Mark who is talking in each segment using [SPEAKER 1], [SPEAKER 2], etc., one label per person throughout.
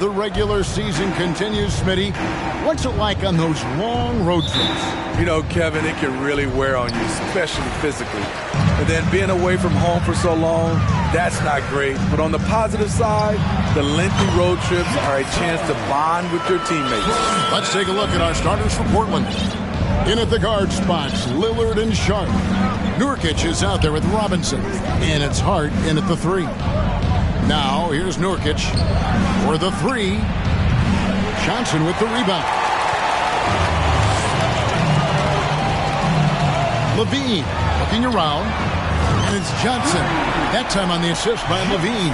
[SPEAKER 1] the regular season continues, Smitty, what's it like on those long road trips?
[SPEAKER 2] You know, Kevin, it can really wear on you, especially physically. And then being away from home for so long, that's not great. But on the positive side, the lengthy road trips are a chance to bond with your teammates.
[SPEAKER 1] Let's take a look at our starters for Portland. In at the guard spots, Lillard and Sharp. Nurkic is out there with Robinson. And it's Hart in at the 3. Now, here's Nurkic for the 3. Johnson with the rebound. Levine looking around. And it's Johnson. That time on the assist by Levine.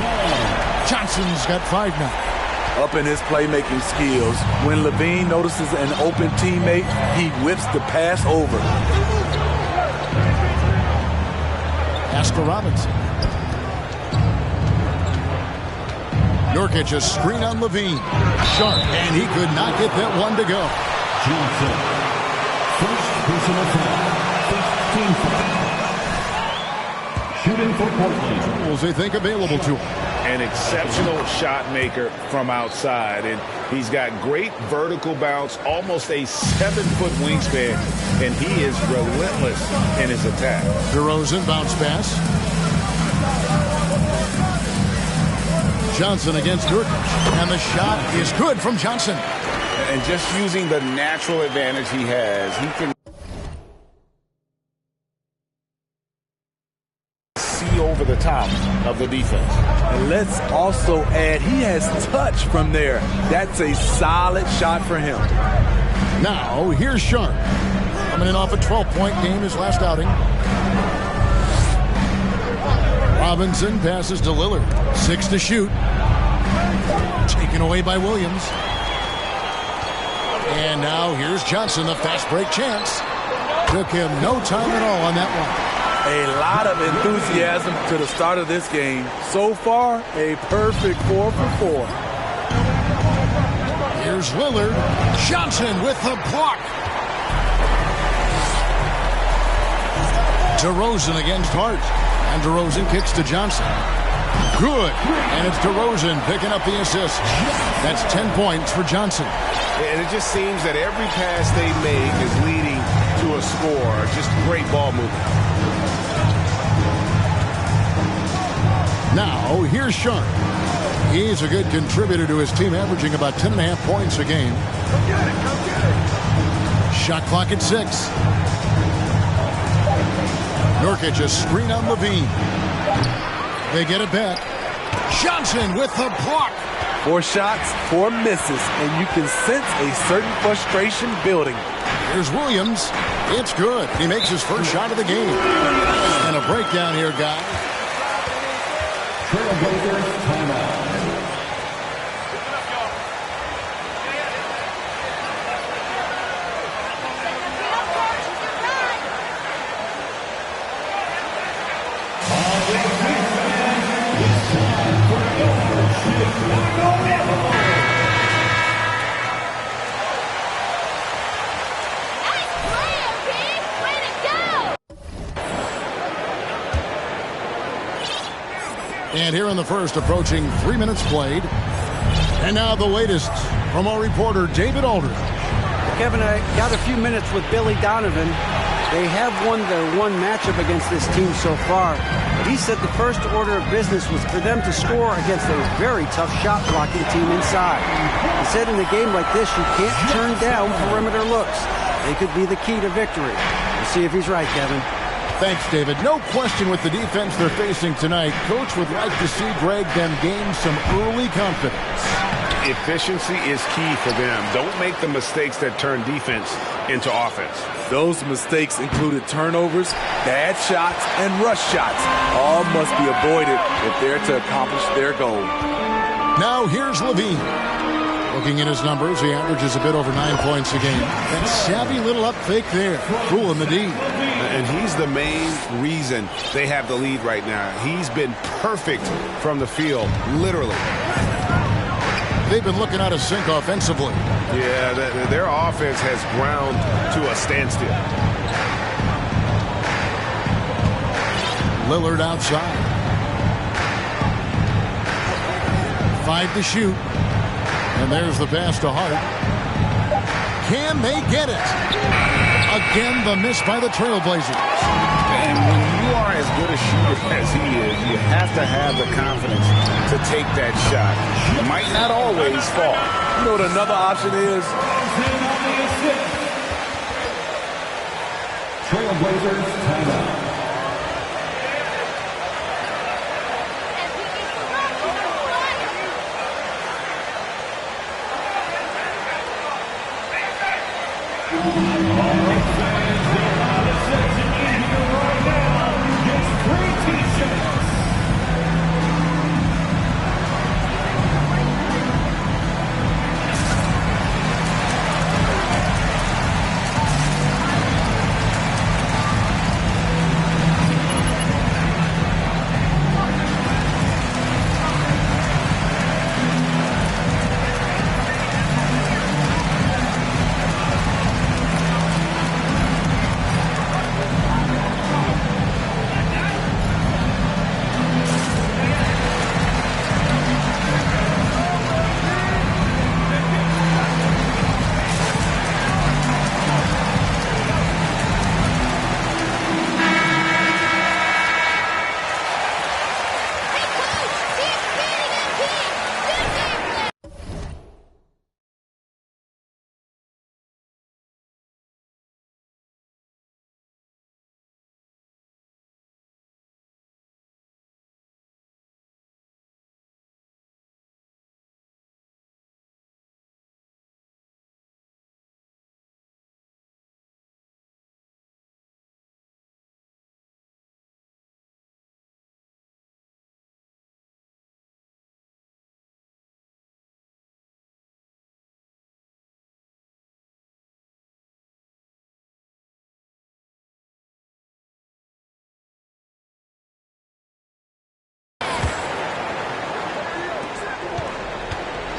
[SPEAKER 1] Johnson's got 5 now.
[SPEAKER 2] Up in his playmaking skills, when Levine notices an open teammate, he whips the pass over.
[SPEAKER 1] Pass to Robinson. Nurkic a screen on Levine. Sharp, and he could not get that one to go.
[SPEAKER 3] Johnson, first personal foul, 15 foul. Shooting for Portland.
[SPEAKER 1] Tools they think available to him.
[SPEAKER 4] An exceptional shot maker from outside, and he's got great vertical bounce, almost a 7-foot wingspan, and he is relentless in his attack.
[SPEAKER 1] DeRozan bounce pass. Johnson against Nurkic, and the shot is good from Johnson.
[SPEAKER 4] And just using the natural advantage he has, he can see over the top of the defense.
[SPEAKER 2] And let's also add, he has touch from there. That's a solid shot for him.
[SPEAKER 1] Now, here's Sharp. Coming in off a 12-point game his last outing. Robinson passes to Lillard. 6 to shoot. Taken away by Williams. And now here's Johnson, the fast break chance. Took him no time at all on that one.
[SPEAKER 2] A lot of enthusiasm to the start of this game. So far, a perfect 4 for 4.
[SPEAKER 1] Here's Lillard. Johnson with the block. DeRozan against Hart. And DeRozan kicks to Johnson. Good. And it's DeRozan picking up the assist. That's 10 points for Johnson.
[SPEAKER 4] And it just seems that every pass they make is leading to a score. Just great ball movement.
[SPEAKER 1] Now, here's Sharp. He's a good contributor to his team, averaging about 10.5 points a game. Shot clock at 6. Nurkic a screen on Levine. They get it back. Johnson with the block.
[SPEAKER 2] 4 shots, 4 misses, and you can sense a certain frustration building.
[SPEAKER 1] Here's Williams. It's good. He makes his first shot of the game. And a breakdown here, guys.
[SPEAKER 3] Trailblazers timeout.
[SPEAKER 1] And here in the first, approaching 3 minutes played. And now the latest from our reporter, David Aldridge.
[SPEAKER 5] Kevin, I got a few minutes with Billy Donovan. They have won their one matchup against this team so far. But he said the first order of business was for them to score against a very tough shot-blocking team inside. He said in a game like this, you can't turn down perimeter looks. They could be the key to victory. We'll see if he's right, Kevin.
[SPEAKER 1] Thanks, David. No question with the defense they're facing tonight, Coach would like to see Greg them gain some early confidence.
[SPEAKER 4] Efficiency is key for them. Don't make the mistakes that turn defense into offense.
[SPEAKER 2] Those mistakes included turnovers, bad shots, and rush shots. All must be avoided if they're to accomplish their goal.
[SPEAKER 1] Now here's Levine. Looking at his numbers, he averages a bit over 9 points a game. That savvy little up fake there, fooling the D.
[SPEAKER 4] And he's the main reason they have the lead right now. He's been perfect from the field, literally.
[SPEAKER 1] They've been looking out of sync offensively.
[SPEAKER 4] Yeah, their offense has ground to a standstill.
[SPEAKER 1] Lillard outside. 5 to shoot. And there's the pass to Hart. Can they get it? Again, the miss by the Trailblazers.
[SPEAKER 4] And when you are as good a shooter as he is, you have to have the confidence to take that shot. It might not always fall.
[SPEAKER 2] You know what another option is?
[SPEAKER 3] Trailblazers timeout.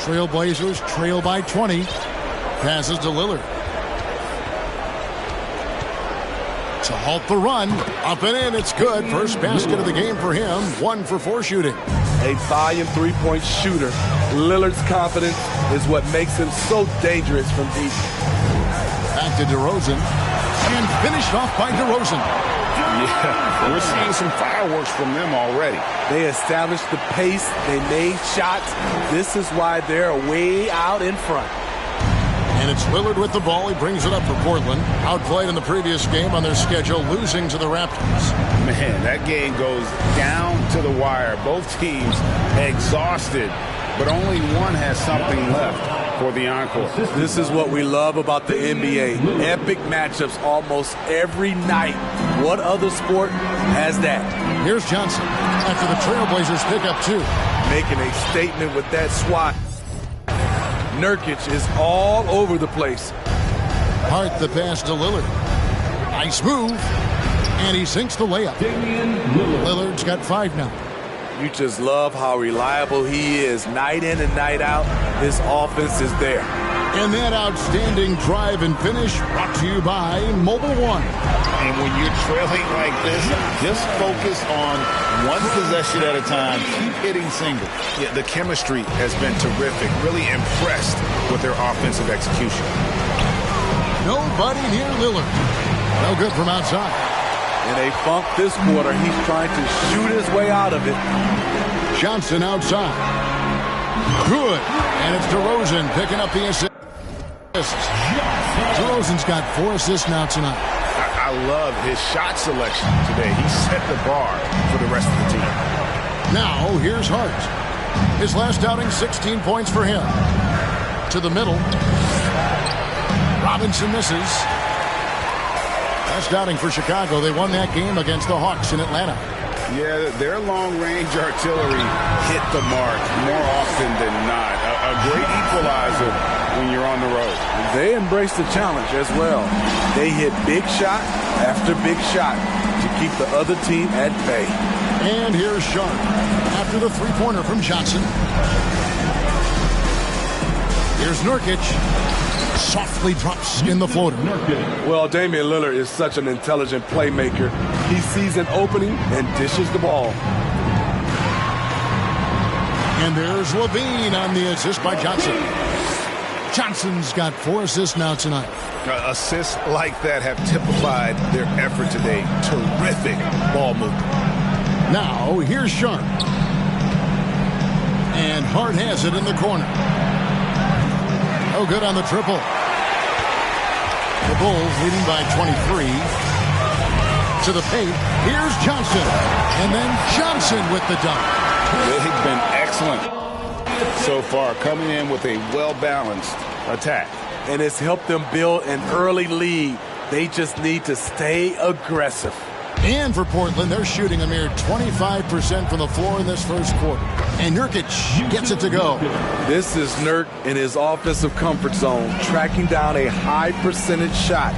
[SPEAKER 1] Trailblazers trail by 20. Passes to Lillard. To halt the run. Up and in. It's good. First basket of the game for him. 1 for 4 shooting.
[SPEAKER 2] A volume three-point shooter. Lillard's confidence is what makes him so dangerous from deep.
[SPEAKER 1] Back to DeRozan. And finished off by DeRozan.
[SPEAKER 4] Yeah, we're seeing some fireworks from them already.
[SPEAKER 2] They established the pace. They made shots. This is why they're way out in front.
[SPEAKER 1] And it's Lillard with the ball. He brings it up for Portland. Outplayed in the previous game on their schedule, losing to the Raptors.
[SPEAKER 4] Man, that game goes down to the wire. Both teams exhausted, but only one has something left for the encore.
[SPEAKER 2] This is what we love about the NBA. Epic matchups almost every night. What other sport has that?
[SPEAKER 1] Here's Johnson after the Trailblazers pick up 2.
[SPEAKER 2] Making a statement with that swat. Nurkic is all over the place.
[SPEAKER 1] Hart the pass to Lillard. Nice move. And he sinks the layup.
[SPEAKER 3] Damian Lillard.
[SPEAKER 1] Lillard's got 5 now.
[SPEAKER 2] You just love how reliable he is. Night in and night out, his offense is there.
[SPEAKER 1] And that outstanding drive and finish brought to you by Mobile One.
[SPEAKER 4] And when you're trailing like this, just focus on one possession at a time. Keep hitting singles. Yeah, the chemistry has been terrific. Really impressed with their offensive execution.
[SPEAKER 1] Nobody near Lillard. No good from outside.
[SPEAKER 2] In a funk this quarter, he's trying to shoot his way out of it.
[SPEAKER 1] Johnson outside. Good. And it's DeRozan picking up the assist. DeRozan's got 4 assists now tonight.
[SPEAKER 4] I love his shot selection today. He set the bar for the rest of the team.
[SPEAKER 1] Now, here's Hart. His last outing, 16 points for him. To the middle. Robinson misses. Last outing for Chicago. They won that game against the Hawks in Atlanta.
[SPEAKER 4] Yeah, their long-range artillery hit the mark more often than not. A great equalizer when you're on the road.
[SPEAKER 2] They embrace the challenge as well. They hit big shot after big shot to keep the other team at bay.
[SPEAKER 1] And here's Sharp after the three-pointer from Johnson. Here's Nurkic. Softly drops in the floater.
[SPEAKER 2] Well, Damian Lillard is such an intelligent playmaker. He sees an opening and dishes the ball.
[SPEAKER 1] And there's Levine on the assist by Johnson. Johnson's got 4 assists now tonight.
[SPEAKER 4] Assists like that have typified their effort today. Terrific ball movement.
[SPEAKER 1] Now, here's Sharp. And Hart has it in the corner. No good on the triple. The Bulls leading by 23. To the paint. Here's Johnson. And then Johnson with the dunk.
[SPEAKER 4] They've been excellent so far, coming in with a well-balanced attack.
[SPEAKER 2] And it's helped them build an early lead. They just need to stay aggressive.
[SPEAKER 1] And for Portland, they're shooting a mere 25% from the floor in this first quarter. And Nurkic gets it to go.
[SPEAKER 2] This is Nurk in his offensive comfort zone, tracking down a high percentage shot.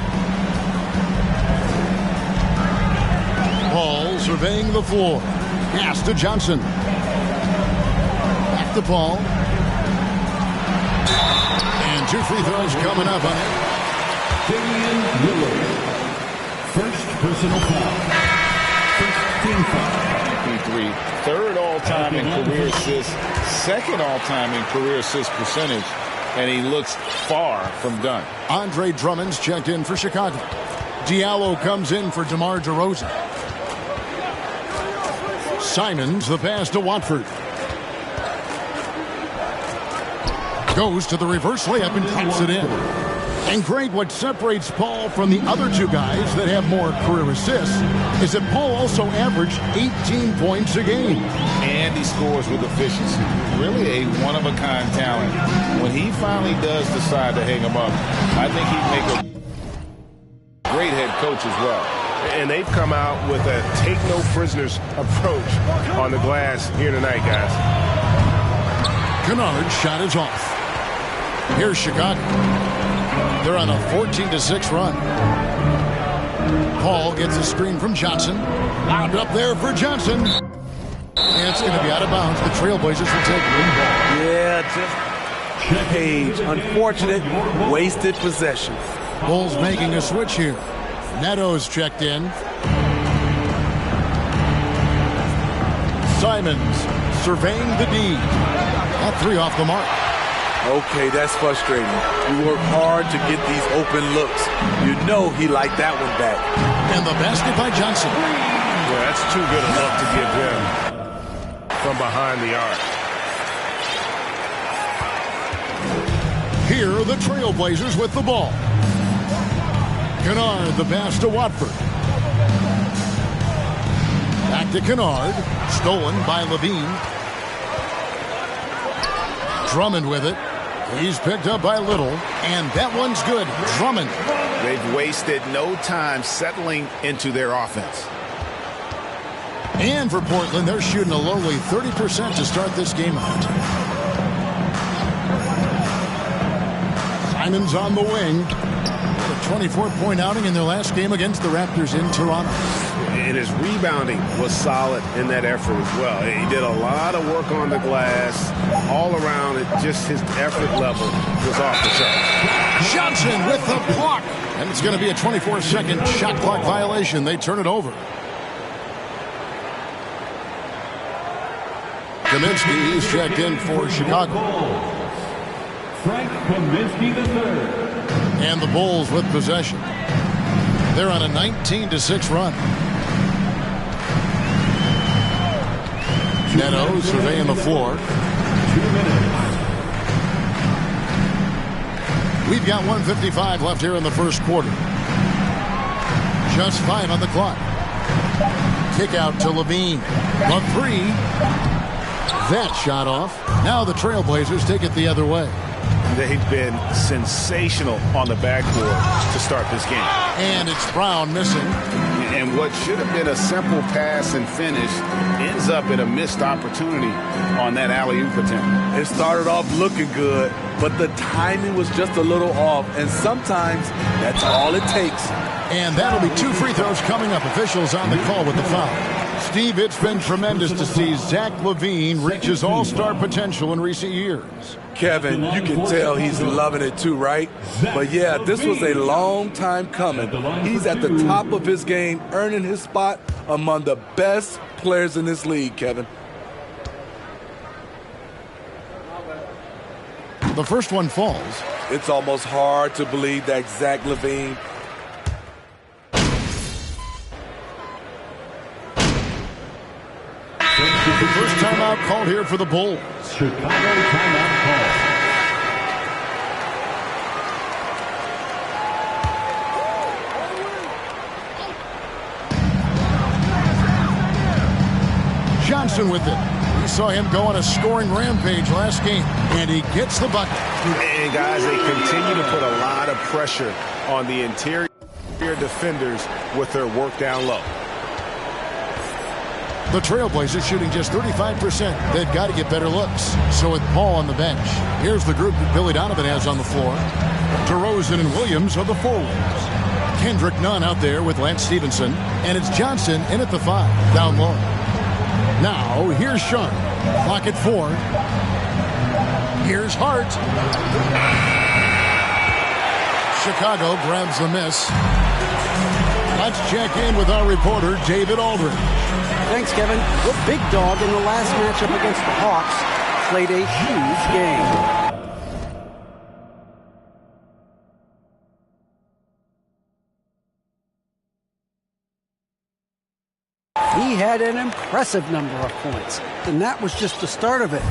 [SPEAKER 1] Paul surveying the floor. Pass to Johnson. Back to Paul. And 2 free throws coming up on it.
[SPEAKER 3] Damian Lillard. First personal foul. First team foul.
[SPEAKER 4] 3. Third all-time in career assists. Second all-time in career assist percentage. And he looks far from done.
[SPEAKER 1] Andre Drummond's checked in for Chicago. Diallo comes in for DeMar DeRozan. Simons the pass to Watford. Goes to the reverse layup and taps it in. And great, what separates Paul from the other 2 guys that have more career assists is that Paul also averaged 18 points a game.
[SPEAKER 4] And he scores with efficiency. Really a one-of-a-kind talent. When he finally does decide to hang him up, I think he'd make a great head coach as well.
[SPEAKER 6] And they've come out with a take-no-prisoners approach on the glass here tonight, guys.
[SPEAKER 1] Kennard's shot is off. Here's Chicago. They're on a 14-6 run. Paul gets a screen from Johnson. Lobbed up there for Johnson. And it's going to be out of bounds. The Trailblazers will take the ball.
[SPEAKER 2] Yeah, just Page. Unfortunate, wasted possession.
[SPEAKER 1] Bulls making a switch here. Neto's checked in. Simons surveying the D. That 3 off the mark.
[SPEAKER 2] Okay, that's frustrating. We work hard to get these open looks. You know he liked that one back.
[SPEAKER 1] And the basket by Johnson.
[SPEAKER 6] Yeah, that's too good enough to give him from behind the arc.
[SPEAKER 1] Here are the Trailblazers with the ball. Kennard the pass to Watford. Back to Kennard. Stolen by Levine. Drummond with it. He's picked up by Little. And that one's good. Drummond.
[SPEAKER 4] They've wasted no time settling into their offense.
[SPEAKER 1] And for Portland, they're shooting a lowly 30% to start this game out. Simons on the wing. A 24-point outing in their last game against the Raptors in Toronto.
[SPEAKER 6] And his rebounding was solid in that effort as well. He did a lot of work on the glass. All around it, just his effort level was off the chart.
[SPEAKER 1] Johnson with the block. And it's going to be a 24-second shot clock violation. They turn it over. Kaminsky is checked in for Chicago.
[SPEAKER 3] Frank Kaminsky III.
[SPEAKER 1] And the Bulls with possession. They're on a 19-6 run. Neto surveying the floor.
[SPEAKER 3] 2 minutes.
[SPEAKER 1] We've got 1:55 left here in the first quarter. Just 5 on the clock. Kick out to Levine. The 3. That shot off. Now the Trailblazers take it the other way.
[SPEAKER 4] They've been sensational on the backboard to start this game.
[SPEAKER 1] And it's Brown missing.
[SPEAKER 4] And what should have been a simple pass and finish ends up in a missed opportunity on that alley-oop attempt.
[SPEAKER 2] It started off looking good, but the timing was just a little off, and sometimes that's all it takes.
[SPEAKER 1] And that'll be 2 free throws coming up. Officials on the call with the foul. Steve, it's been tremendous to see Zach LaVine reach his all-star potential in recent years.
[SPEAKER 2] Kevin, you can tell he's loving it too, right? But yeah, this was a long time coming. He's at the top of his game, earning his spot among the best players in this league, Kevin.
[SPEAKER 1] The first one falls.
[SPEAKER 2] It's almost hard to believe that, Zach Levine.
[SPEAKER 1] First timeout called here for the Bulls.
[SPEAKER 3] Chicago timeout call.
[SPEAKER 1] Johnson with it. We saw him go on a scoring rampage last game, and he gets the bucket.
[SPEAKER 6] And guys, they continue to put a lot of pressure on the interior defenders with their work down low.
[SPEAKER 1] The Trailblazers shooting just 35%. They've got to get better looks. So with Paul on the bench, here's the group that Billy Donovan has on the floor. DeRozan and Williams are the forwards. Kendrick Nunn out there with Lance Stevenson. And it's Johnson in at the 5, down low. Now, here's Sharp. Clock at 4. Here's Hart. Chicago grabs the miss. Let's check in with our reporter, David Aldridge.
[SPEAKER 5] Thanks, Kevin. The big dog in the last matchup against the Hawks played a huge game. He had an impressive number of points, and that was just the start of it.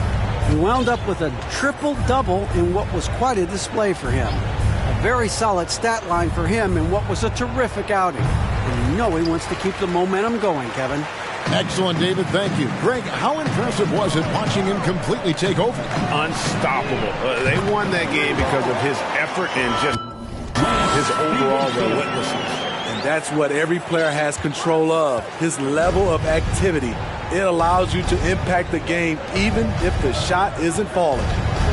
[SPEAKER 5] He wound up with a triple-double in what was quite a display for him. A very solid stat line for him in what was a terrific outing. And you know he wants to keep the momentum going, Kevin.
[SPEAKER 1] Excellent, David. Thank you. Greg, how impressive was it watching him completely take over?
[SPEAKER 6] Unstoppable. They won that game because of his effort and just his overall relentlessness.
[SPEAKER 2] And that's what every player has control of, his level of activity. It allows you to impact the game even if the shot isn't falling.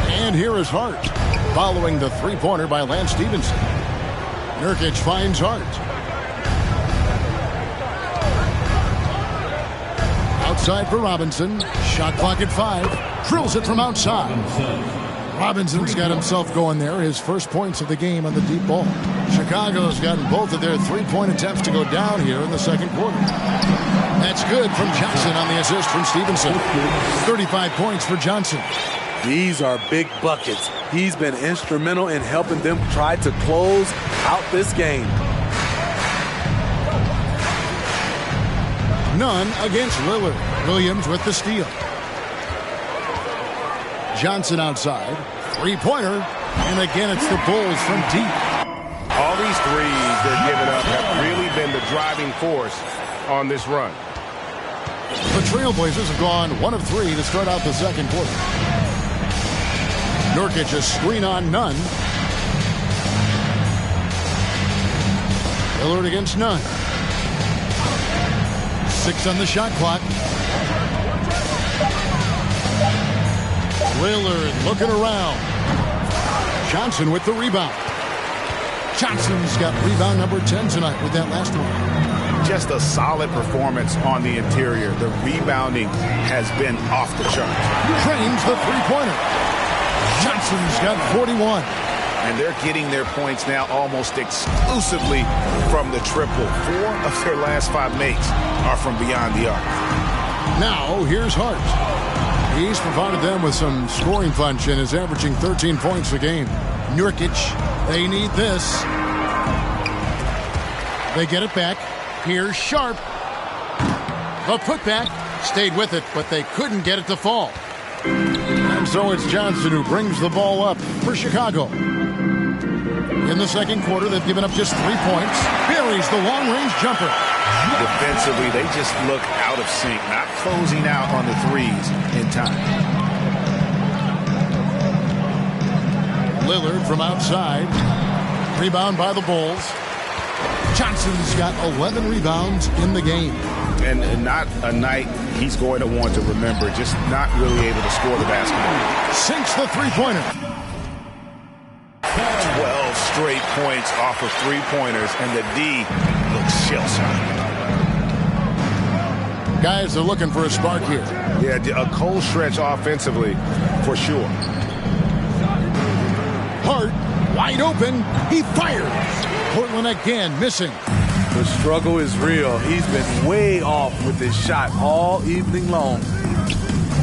[SPEAKER 1] And here is Hart, following the three-pointer by Lance Stevenson. Nurkic finds Hart. Outside for Robinson. Shot clock at 5. Drills it from outside. Robinson's got himself going there. His first points of the game on the deep ball. Chicago's gotten both of their three-point attempts to go down here in the second quarter. That's good from Johnson on the assist from Stevenson. 35 points for Johnson.
[SPEAKER 2] These are big buckets. He's been instrumental in helping them try to close out this game.
[SPEAKER 1] Nunn against Lillard. Williams with the steal. Johnson outside. Three-pointer. And again, it's the Bulls from deep.
[SPEAKER 6] All these threes they're giving up have really been the driving force on this run.
[SPEAKER 1] The Trailblazers have gone 1 of 3 to start out the second quarter. Nurkic a screen on Nunn. Lillard against Nunn. 6 on the shot clock. Lillard looking around. Johnson with the rebound. Johnson's got rebound number 10 tonight with that last one.
[SPEAKER 4] Just a solid performance on the interior. The rebounding has been off the charts.
[SPEAKER 1] Trains the three-pointer. Johnson's got 41.
[SPEAKER 4] And they're getting their points now almost exclusively from the triple. 4 of their last 5 makes are from beyond the arc.
[SPEAKER 1] Now, here's Hart. He's provided them with some scoring punch and is averaging 13 points a game. Nurkic, they need this. They get it back. Here's Sharp. The putback stayed with it, but they couldn't get it to fall. And so it's Johnson who brings the ball up for Chicago. In the second quarter, they've given up just 3 points. Buries the long-range jumper.
[SPEAKER 4] Defensively, they just look out of sync, not closing out on the threes in time.
[SPEAKER 1] Lillard from outside. Rebound by the Bulls. Johnson's got 11 rebounds in the game.
[SPEAKER 4] And not a night he's going to want to remember, just not really able to score the basketball.
[SPEAKER 1] Sinks the three-pointer.
[SPEAKER 4] 12 straight points off of three-pointers, and the D looks shell-shocked.
[SPEAKER 1] Guys are looking for a spark here.
[SPEAKER 6] Yeah, a cold stretch offensively, for sure.
[SPEAKER 1] Hart, wide open. He fires. Portland again missing.
[SPEAKER 2] The struggle is real. He's been way off with his shot all evening long.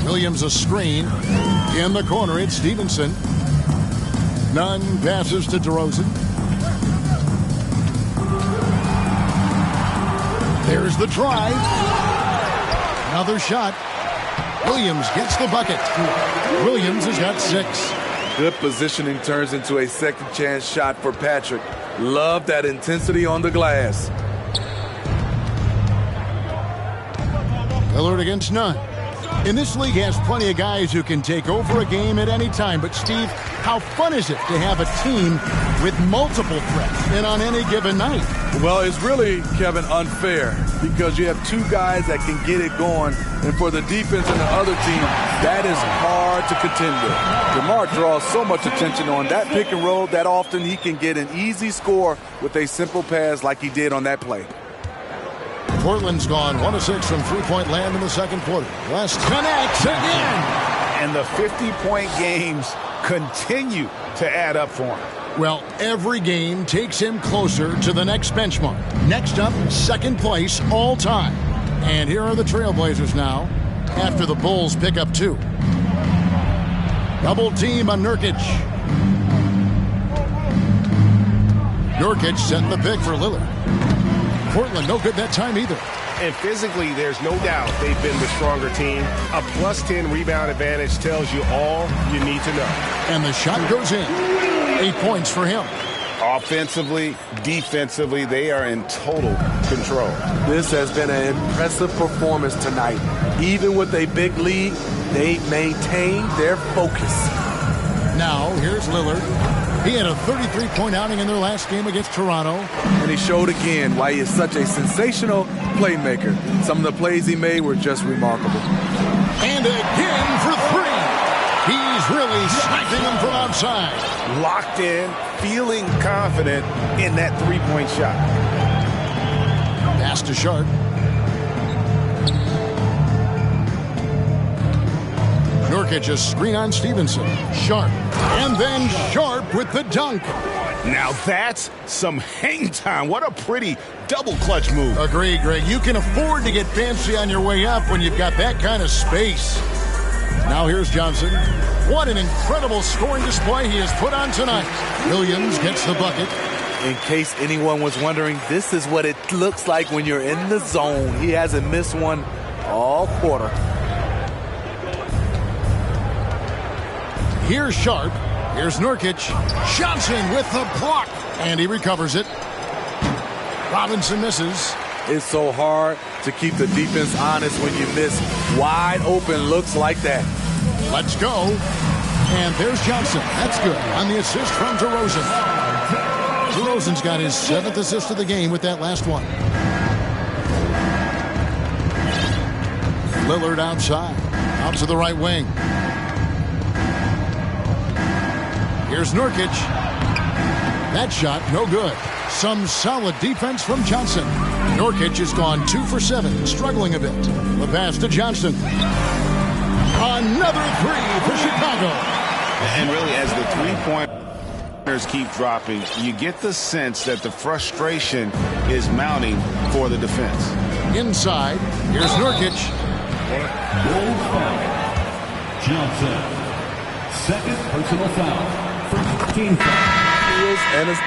[SPEAKER 1] Williams a screen. In the corner, it's Stevenson. Nunn passes to DeRozan. There's the drive. Another shot. Williams gets the bucket. Williams has got 6.
[SPEAKER 2] Good positioning turns into a second chance shot for Patrick. Love that intensity on the glass.
[SPEAKER 1] Lillard against Nunn. In this league has plenty of guys who can take over a game at any time. But, Steve, how fun is it to have a team with multiple threats and on any given night?
[SPEAKER 2] Well, it's really, Kevin, unfair because you have 2 guys that can get it going. And for the defense and the other team, that is hard to contend with. DeMar draws so much attention on that pick and roll that often he can get an easy score with a simple pass like he did on that play.
[SPEAKER 1] Portland's gone 1 of 6 from three-point land in the second quarter. West connects again.
[SPEAKER 4] And the 50-point games continue to add up for him.
[SPEAKER 1] Well, every game takes him closer to the next benchmark. Next up, second place all time. And here are the Trailblazers now after the Bulls pick up 2. Double team on Nurkic. Nurkic setting the pick for Lillard. Portland no good that time either.
[SPEAKER 6] And physically, there's no doubt they've been the stronger team. A plus 10 rebound advantage tells you all you need to know.
[SPEAKER 1] And the shot goes in. 8 points for him.
[SPEAKER 4] Offensively, defensively, they are in total control.
[SPEAKER 2] This has been an impressive performance tonight. Even with a big lead, they maintain their focus.
[SPEAKER 1] Now, here's Lillard. He had a 33-point outing in their last game against Toronto.
[SPEAKER 2] And he showed again why he is such a sensational playmaker. Some of the plays he made were just remarkable.
[SPEAKER 1] And again for 3. He's really sniping them from outside.
[SPEAKER 4] Locked in, feeling confident in that three-point shot.
[SPEAKER 1] Pass to Sharp. Nurkic a screen on Stevenson. Sharp. And then Sharp with the dunk.
[SPEAKER 4] Now that's some hang time. What a pretty double clutch move.
[SPEAKER 1] Agreed, Greg. You can afford to get fancy on your way up when you've got that kind of space. Now here's Johnson. What an incredible scoring display he has put on tonight. Williams gets the bucket.
[SPEAKER 2] In case anyone was wondering, this is what it looks like when you're in the zone. He hasn't missed one all quarter.
[SPEAKER 1] Here's Sharp. Here's Nurkic. Johnson with the block. And he recovers it. Robinson misses.
[SPEAKER 2] It's so hard to keep the defense honest when you miss wide open looks like that.
[SPEAKER 1] Let's go. And there's Johnson. That's good. On the assist from DeRozan. DeRozan's got his 7th assist of the game with that last one. Lillard outside. Out to the right wing. Here's Nurkic. That shot, no good. Some solid defense from Johnson. Nurkic has gone 2 for 7, struggling a bit. The pass to Johnson. Another 3 for Chicago.
[SPEAKER 4] And really, as the three-pointers keep dropping, you get the sense that the frustration is mounting for the defense.
[SPEAKER 1] Inside, here's Nurkic.
[SPEAKER 3] Bulls foul. Johnson. Second personal foul. First team foul.
[SPEAKER 2] And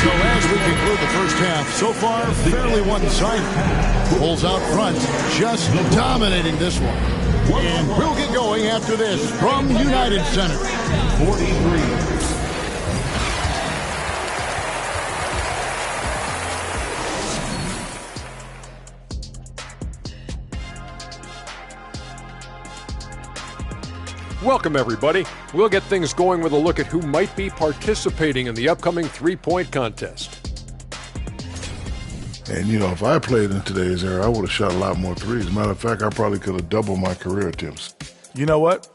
[SPEAKER 1] So as we conclude the first half, so far fairly one-sided. Bulls out front, just dominating this one. And we'll get going after this from United Center.
[SPEAKER 3] 43.
[SPEAKER 7] Welcome, everybody. We'll get things going with a look at who might be participating in the upcoming three-point contest.
[SPEAKER 8] And, you know, if I played in today's era, I would have shot a lot more threes. Matter of fact, I probably could have doubled my career attempts.
[SPEAKER 9] You know what?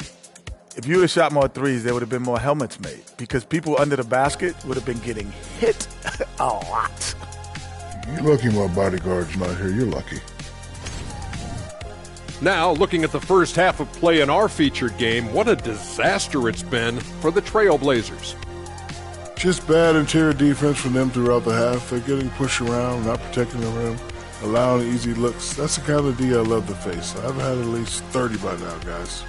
[SPEAKER 9] If you would have shot more threes, there would have been more helmets made because people under the basket would have been getting hit a lot.
[SPEAKER 8] You're lucky my bodyguard's not here. You're lucky.
[SPEAKER 7] Now, looking at the first half of play in our featured game, what a disaster it's been for the Trailblazers.
[SPEAKER 8] Just bad interior defense from them throughout the half. They're getting pushed around, not protecting the rim. allowing easy looks. That's the kind of D I love to face. I've had at least 30 by now, guys.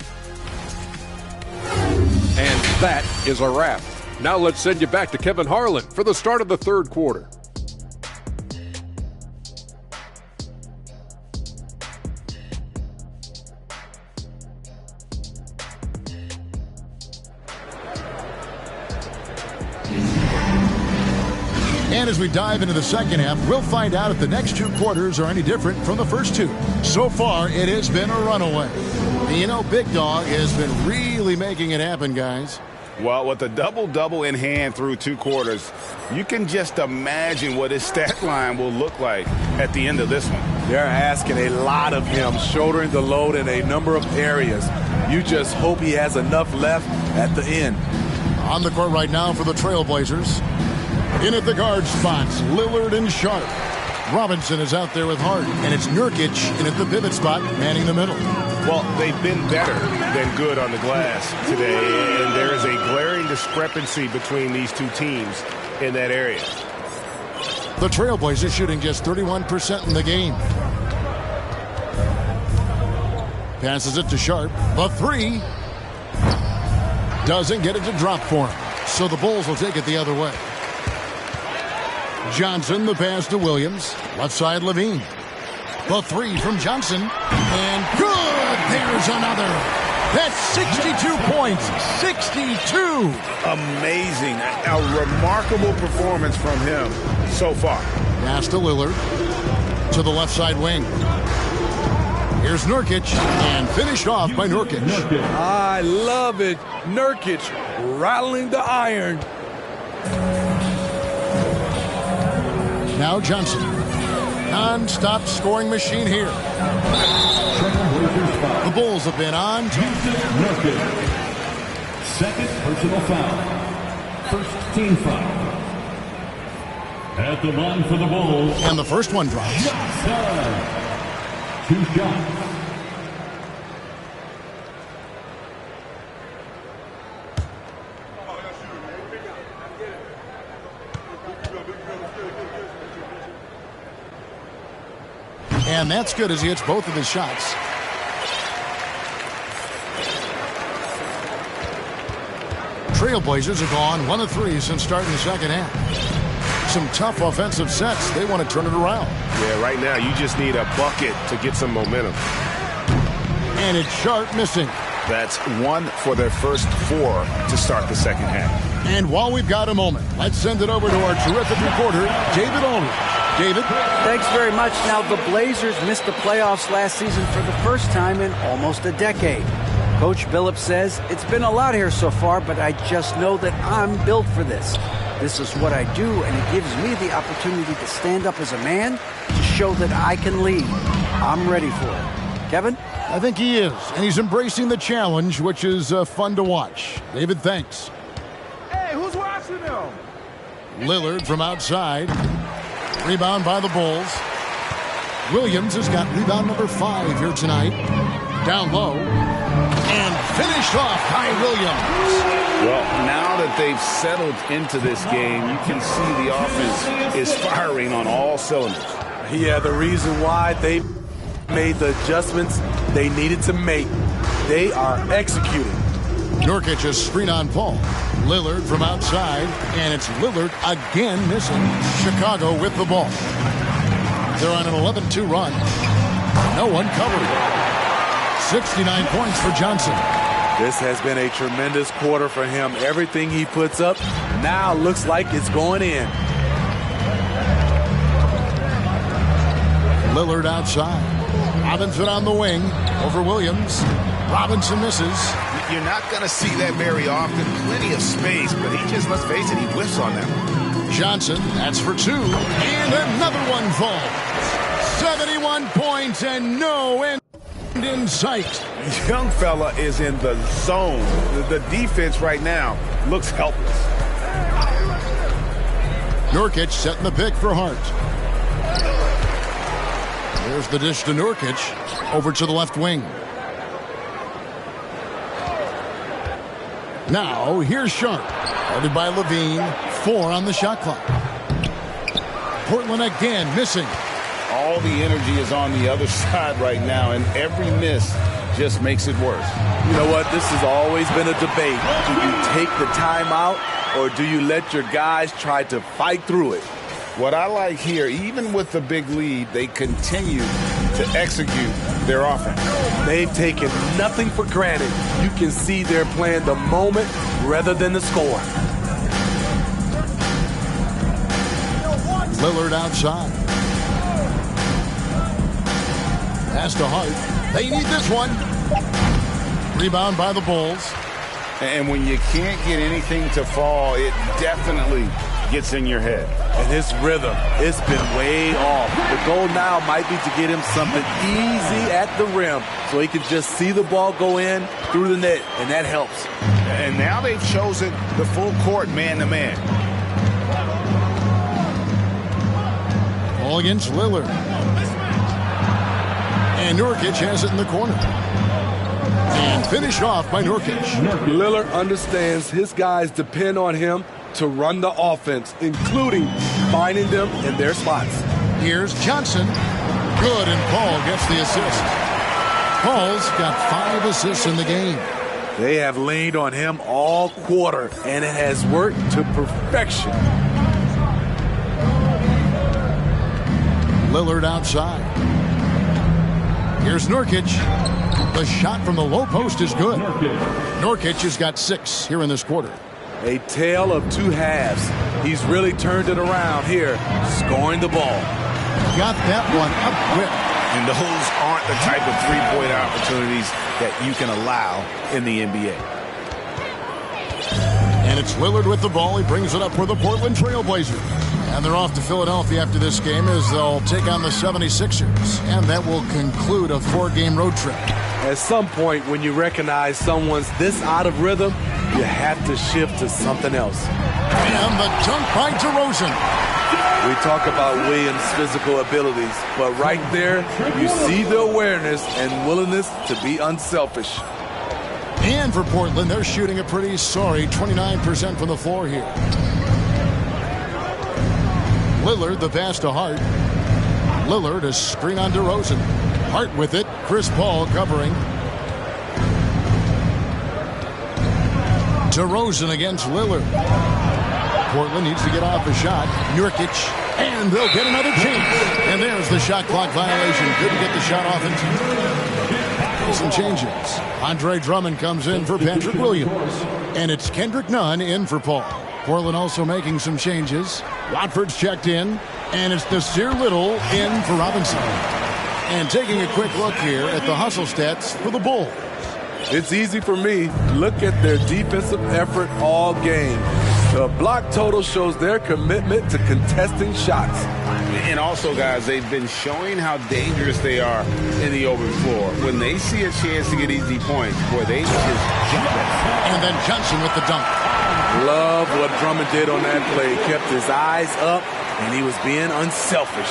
[SPEAKER 7] And that is a wrap. Now let's send you back to Kevin Harlan for the start of the third quarter.
[SPEAKER 1] And as we dive into the second half, we'll find out if the next two quarters are any different from the first two. So far, it has been a runaway. You know, Big Dog has been really making it happen, guys.
[SPEAKER 6] Well, with a double-double in hand through two quarters, you can just imagine what his stat line will look like at the end of this one.
[SPEAKER 2] They're asking a lot of him, shouldering the load in a number of areas. You just hope he has enough left at the end.
[SPEAKER 1] On the court right now for the Trailblazers. In at the guard spots, Lillard and Sharp. Robinson is out there with Hart, and it's Nurkic in at the pivot spot, manning the middle.
[SPEAKER 6] Well, they've been better than good on the glass today, and there is a glaring discrepancy between these two teams in that area.
[SPEAKER 1] The Trailblazers shooting just 31% in the game. Passes it to Sharp. The three doesn't get it to drop for him, so the Bulls will take it the other way. Johnson, the pass to Williams. Left side, Levine. The three from Johnson. And good! There's another. That's 62 points. 62!
[SPEAKER 6] Amazing. A remarkable performance from him so far.
[SPEAKER 1] Pass to Lillard. To the left side wing. Here's Nurkic. And finished off by Nurkic.
[SPEAKER 2] I love it. Nurkic rattling the iron.
[SPEAKER 1] Now Johnson. Non-stop scoring machine here. The Bulls have been on.
[SPEAKER 3] Second personal foul. First team foul. At the line for the Bulls.
[SPEAKER 1] And the first one drops.
[SPEAKER 3] Two shots.
[SPEAKER 1] And that's good as he hits both of his shots. Trailblazers have gone 1 of 3 since starting the second half. Some tough offensive sets. They want to turn it around.
[SPEAKER 6] Yeah, right now you just need a bucket to get some momentum.
[SPEAKER 1] And it's Sharp missing.
[SPEAKER 6] That's 1 for their first 4 to start the second half.
[SPEAKER 1] And while we've got a moment, let's send it over to our terrific reporter, David Aldridge. David?
[SPEAKER 5] Thanks very much. Now, the Blazers missed the playoffs last season for the first time in almost a decade. Coach Billups says, it's been a lot here so far, but I just know that I'm built for this. This is what I do, and it gives me the opportunity to stand up as a man to show that I can lead. I'm ready for it. Kevin?
[SPEAKER 1] I think he is, and he's embracing the challenge, which is fun to watch. David, thanks.
[SPEAKER 9] Hey, who's watching them?
[SPEAKER 1] Lillard from outside. Rebound by the Bulls. Williams has got rebound number 5 here tonight. Down low. And finished off by Williams.
[SPEAKER 6] Well, now that they've settled into this game, you can see the offense is firing on all cylinders.
[SPEAKER 2] Yeah, the reason why they made the adjustments they needed to make. They are executing.
[SPEAKER 1] Nurkic's screen on Paul. Lillard from outside, and it's Lillard again missing. Chicago with the ball. They're on an 11-2 run. No one covered. 69 points for Johnson.
[SPEAKER 2] This has been a tremendous quarter for him. Everything he puts up now looks like it's going in.
[SPEAKER 1] Lillard outside. Robinson on the wing over Williams. Robinson misses.
[SPEAKER 4] You're not going to see that very often. Plenty of space, but he just, let's face it, he whiffs on that one.
[SPEAKER 1] Johnson, that's for 2. And another one falls. 71 points and no end in sight.
[SPEAKER 6] Young fella is in the zone. The defense right now looks helpless.
[SPEAKER 1] Nurkic setting the pick for Hart. There's the dish to Nurkic. Over to the left wing. Now, here's Sharp. Guarded by Levine. 4 on the shot clock. Portland again missing.
[SPEAKER 6] All
[SPEAKER 4] all the energy is on the other side right now, and every miss just makes it worse.
[SPEAKER 2] You know what? This has always been a debate. Do you take the timeout, or do you let your guys try to fight through it?
[SPEAKER 4] What I like here, even with the big lead, they continue to execute their offense.
[SPEAKER 2] They've taken nothing for granted. You can see they're playing the moment rather than the score.
[SPEAKER 1] Lillard outside. Pass to Hart. They need this one. Rebound by the Bulls.
[SPEAKER 4] And when you can't get anything to fall, it definitely gets in your head.
[SPEAKER 2] And his rhythm, it's been way off. The goal now might be to get him something easy at the rim so he can just see the ball go in through the net, and that helps.
[SPEAKER 4] And now they've chosen the full court man-to-man.
[SPEAKER 1] Ball against Lillard. And Nurkic has it in the corner. And finished off by Nurkic.
[SPEAKER 2] Lillard understands his guys depend on him to run the offense, including finding them in their spots.
[SPEAKER 1] Here's Johnson. Good, and Paul gets the assist. Paul's got 5 assists in the game.
[SPEAKER 2] They have leaned on him all quarter, and it has worked to perfection.
[SPEAKER 1] Lillard outside. Here's Nurkic. The shot from the low post is good. Nurkic has got 6 here in this quarter.
[SPEAKER 2] A tale of two halves. He's really turned it around here, scoring the ball.
[SPEAKER 1] Got that one up quick.
[SPEAKER 4] And those aren't the type of three-point opportunities that you can allow in the NBA.
[SPEAKER 1] And it's Lillard with the ball. He brings it up for the Portland Trailblazers. And they're off to Philadelphia after this game as they'll take on the 76ers. And that will conclude a 4-game road trip.
[SPEAKER 2] At some point, when you recognize someone's this out of rhythm, you have to shift to something else.
[SPEAKER 1] And the dunk by DeRozan.
[SPEAKER 2] We talk about Williams' physical abilities, but right there, you see the awareness and willingness to be unselfish.
[SPEAKER 1] And for Portland, they're shooting a pretty sorry 29% from the floor here. Lillard, the pass to Hart. Lillard, a screen on DeRozan. Hart with it. Chris Paul covering. DeRozan against Lillard. Portland needs to get off a shot. Nurkic. And they'll get another chance. And there's the shot clock violation. Good to get the shot off into. Some changes. Andre Drummond comes in for Patrick Williams. And it's Kendrick Nunn in for Paul. Portland also making some changes. Watford's checked in. And it's Nasir Little in for Robinson. And taking a quick look here at the hustle stats for the Bulls.
[SPEAKER 2] It's easy for me. Look at their defensive effort all game. The block total shows their commitment to contesting shots.
[SPEAKER 4] And also, guys, they've been showing how dangerous they are in the open floor. When they see a chance to get easy points, boy, they just jump it.
[SPEAKER 1] And then Johnson with the dunk.
[SPEAKER 2] Love what Drummond did on that play. Kept his eyes up, and he was being unselfish.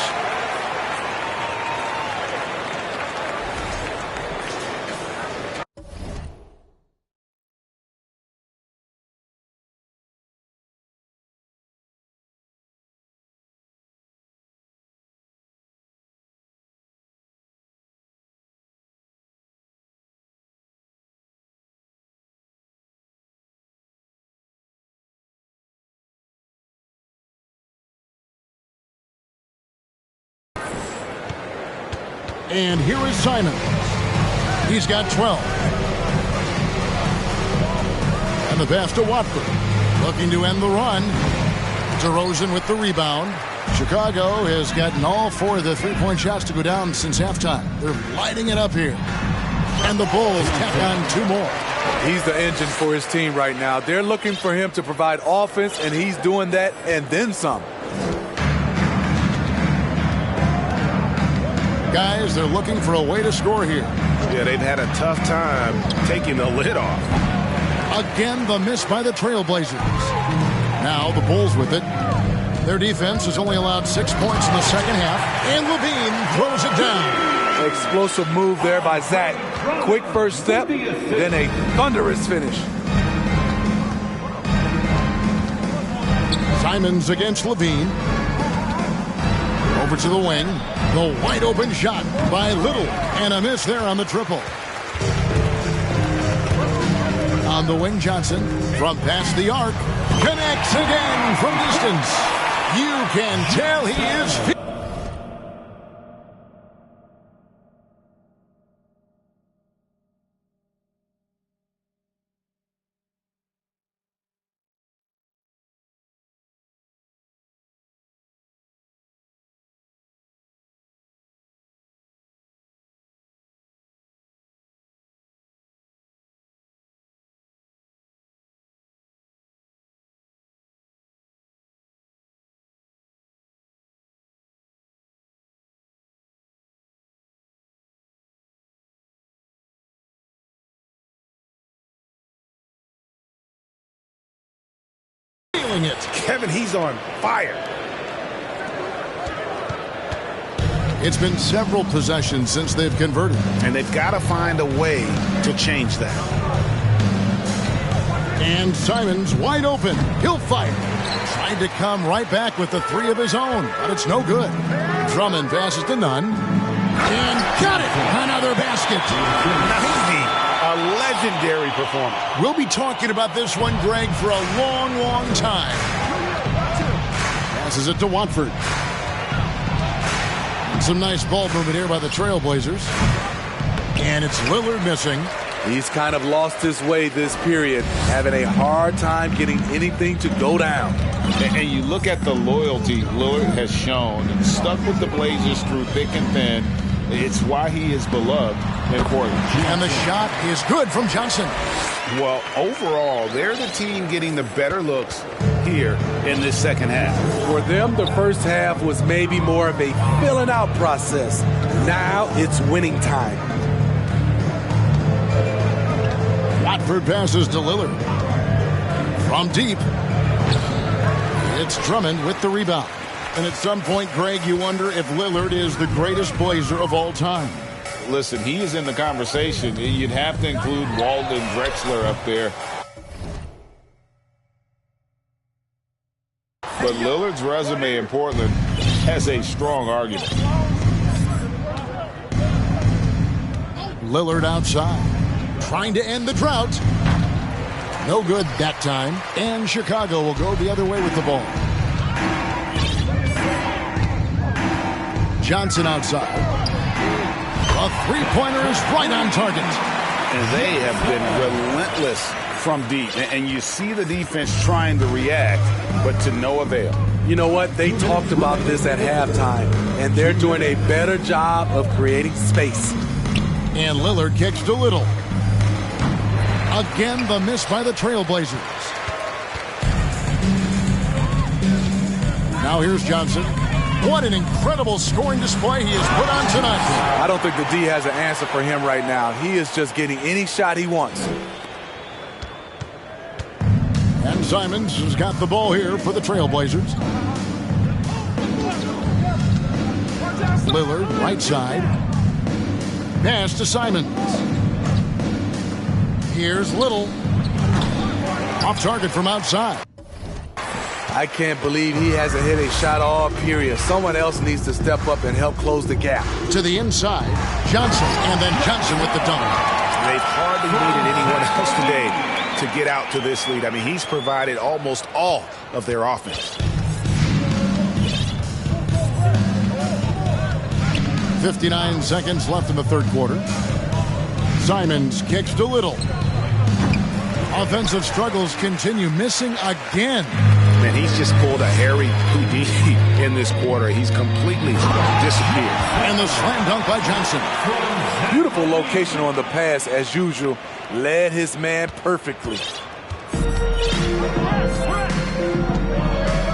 [SPEAKER 1] And here is Simon. He's got 12. And the pass to Watford. Looking to end the run. DeRozan with the rebound. Chicago has gotten all 4 of the three-point shots to go down since halftime. They're lighting it up here. And the Bulls tack on 2 more.
[SPEAKER 2] He's the engine for his team right now. They're looking for him to provide offense, and he's doing that and then some.
[SPEAKER 1] Guys, they're looking for a way to score here.
[SPEAKER 6] Yeah, they've had a tough time taking the lid off.
[SPEAKER 1] Again, the miss by the Trailblazers. Now the Bulls with it. Their defense has only allowed 6 points in the second half. And Levine throws it down.
[SPEAKER 2] Explosive move there by Zach. Quick first step, then a thunderous finish.
[SPEAKER 1] Simons against Levine. Over to the wing. The wide open shot by Little. And a miss there on the triple. On the wing, Johnson from past the arc. Connects again from distance. You can tell he is... it.
[SPEAKER 6] Kevin, he's on fire.
[SPEAKER 1] It's been several possessions since they've converted.
[SPEAKER 4] And they've got to find a way to change that.
[SPEAKER 1] And Simons wide open. He'll fire. Tried to come right back with the three of his own, but it's no good. Drummond passes to Nunn. And got it. Another basket.
[SPEAKER 6] A legendary performance.
[SPEAKER 1] We'll be talking about this one, Greg, for a long, long time. Passes it to Watford. And some nice ball movement here by the Trailblazers. And it's Lillard missing.
[SPEAKER 2] He's kind of lost his way this period, having a hard time getting anything to go down.
[SPEAKER 4] And you look at the loyalty Lillard has shown and stuck with the Blazers through thick and thin. It's why he is beloved in Portland.
[SPEAKER 1] And the shot is good from Johnson.
[SPEAKER 4] Well, overall, they're the team getting the better looks here in this second half.
[SPEAKER 2] For them, the first half was maybe more of a filling out process. Now it's winning time.
[SPEAKER 1] Watford passes to Lillard. From deep, it's Drummond with the rebound. And at some point, Greg, you wonder if Lillard is the greatest Blazer of all time.
[SPEAKER 4] Listen, he is in the conversation. You'd have to include Walden Drexler up there. But Lillard's resume in Portland has a strong argument.
[SPEAKER 1] Lillard outside, trying to end the drought. No good that time. And Chicago will go the other way with the ball. Johnson outside. A three-pointer is right on target.
[SPEAKER 4] And they have been relentless from deep. And you see the defense trying to react, but to no avail.
[SPEAKER 2] You know what? They talked about this at halftime, and they're doing a better job of creating space.
[SPEAKER 1] And Lillard kicks to Little. Again, the miss by the Trailblazers. Now here's Johnson. What an incredible scoring display he has put on tonight.
[SPEAKER 2] I don't think the D has an answer for him right now. He is just getting any shot he wants.
[SPEAKER 1] And Simons has got the ball here for the Trailblazers. Lillard, right side. Pass to Simons. Here's Little. Off target from outside.
[SPEAKER 2] I can't believe he hasn't hit a shot all period. Someone else needs to step up and help close the gap.
[SPEAKER 1] To the inside, Johnson, and then Johnson with the dunk.
[SPEAKER 4] They've hardly needed anyone else today to get out to this lead. I mean, he's provided almost all of their offense.
[SPEAKER 1] 59 seconds left in the third quarter. Simons kicks to Little. Offensive struggles continue, missing again.
[SPEAKER 4] Man, he's just pulled a Harry Houdini in this quarter. He's completely disappeared.
[SPEAKER 1] And the slam dunk by Johnson.
[SPEAKER 2] Beautiful location on the pass, as usual. Led his man perfectly.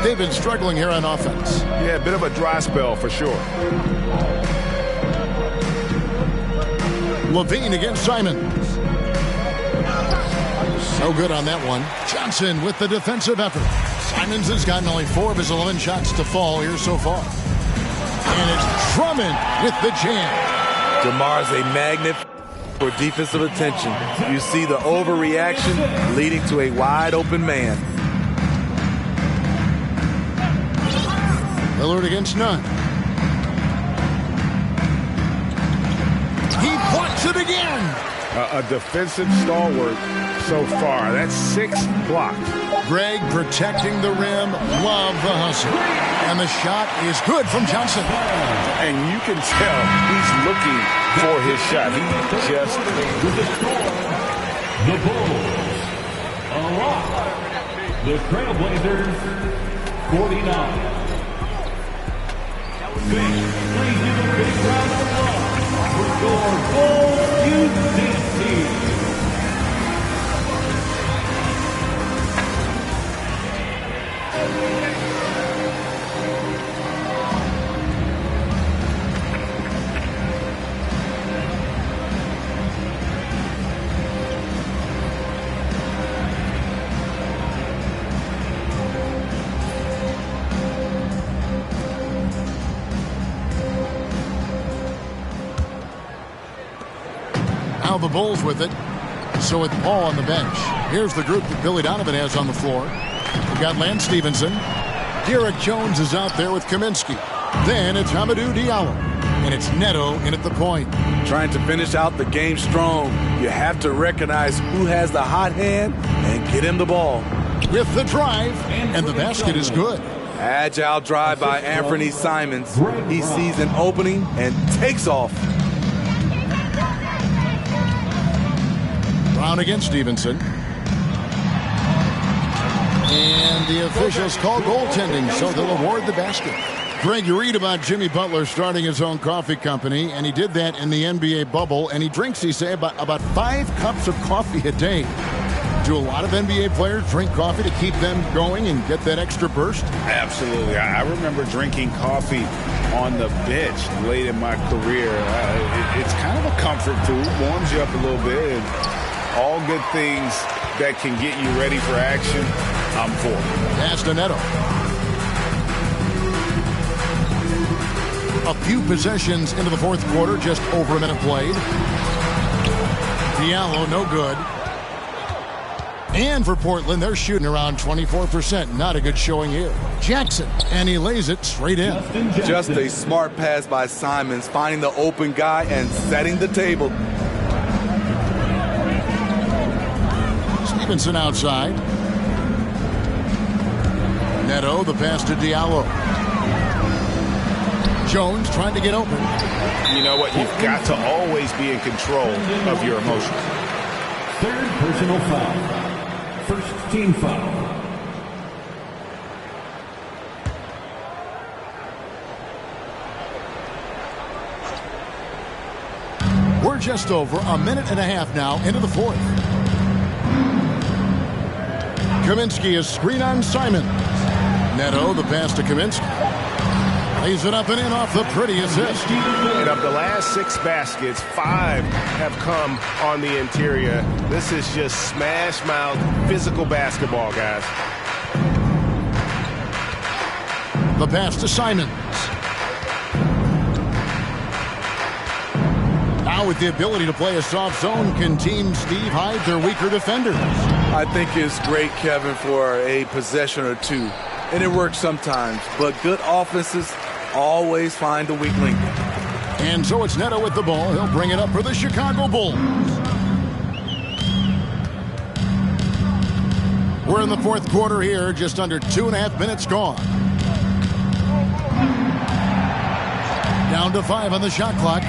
[SPEAKER 1] They've been struggling here on offense.
[SPEAKER 4] Yeah, a bit of a dry spell for sure.
[SPEAKER 1] Levine against Simons. No good on that one. Johnson with the defensive effort. Simons has gotten only 4 of his 11 shots to fall here so far. And it's Drummond with the jam.
[SPEAKER 2] DeMar's a magnet for defensive attention. You see the overreaction leading to a wide open man.
[SPEAKER 1] Lillard against Nunn. it again.
[SPEAKER 6] A defensive stalwart so far. That's 6 blocked.
[SPEAKER 1] Greg protecting the rim. Love the hustle. And the shot is good from Johnson.
[SPEAKER 4] And you can tell he's looking for his shot. He just
[SPEAKER 3] With the score, the Bulls. A lock. The Trailblazers, 49. Please give a big round of applause for your Bulls UCC.
[SPEAKER 1] Now the Bulls with it. So with Paul on the bench. Here's the group that Billy Donovan has on the floor. We've got Lance Stevenson. Derek Jones is out there with Kaminsky. Then it's Hamidou Diallo. And it's Neto in at the point.
[SPEAKER 2] Trying to finish out the game strong. You have to recognize who has the hot hand and get him the ball.
[SPEAKER 1] With the drive, and the basket is good.
[SPEAKER 2] Agile drive by Anthony Simons. He sees an opening and takes off.
[SPEAKER 1] Brown against Stevenson. And the officials call goaltending, so they'll award the basket. Greg, you read about Jimmy Butler starting his own coffee company, and he did that in the NBA bubble, and he drinks, he say, about 5 cups of coffee a day. Do a lot of NBA players drink coffee to keep them going and get that extra burst?
[SPEAKER 4] Absolutely. I remember drinking coffee on the bench late in my career. It's kind of a comfort food, warms you up a little bit, and all good things that can get you ready for action, I'm for.
[SPEAKER 1] Pass to Neto. A few possessions into the fourth quarter, just over a minute played. Diallo, no good. And for Portland, they're shooting around 24%. Not a good showing here. Jackson, and he lays it straight in.
[SPEAKER 2] Just a smart pass by Simons, finding the open guy and setting the table.
[SPEAKER 1] Stevenson outside. Neto, the pass to Diallo. Jones trying to get open.
[SPEAKER 4] You know what? You've got to always be in control of your emotions.
[SPEAKER 3] Third personal foul. First team foul.
[SPEAKER 1] We're just over a minute and a half now into the fourth. Kaminsky is screen on Simon. Neto, the pass to Kaminsky. Lays it up and in off the pretty assist.
[SPEAKER 6] And of the last 6 baskets, 5 have come on the interior. This is just smash mouth, physical basketball, guys.
[SPEAKER 1] The pass to Simons. Now with the ability to play a soft zone, can Team Steve hide their weaker defenders?
[SPEAKER 2] I think it's great, Kevin, for a possession or two. And it works sometimes, but good offenses always find the weak link.
[SPEAKER 1] And so it's Neto with the ball. He'll bring it up for the Chicago Bulls. We're in the fourth quarter here, just under 2.5 minutes gone. Down to 5 on the shot clock.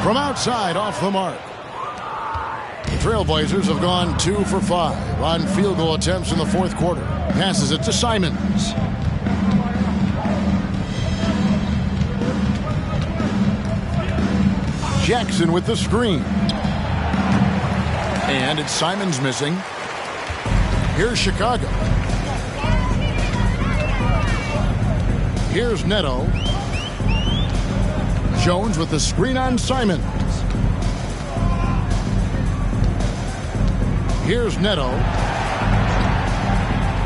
[SPEAKER 1] From outside, off the mark. The Trailblazers have gone 2 for 5 on field goal attempts in the fourth quarter. Passes it to Simons. Jackson with the screen. And it's Simons missing. Here's Chicago. Here's Neto. Jones with the screen on Simons. Here's Neto.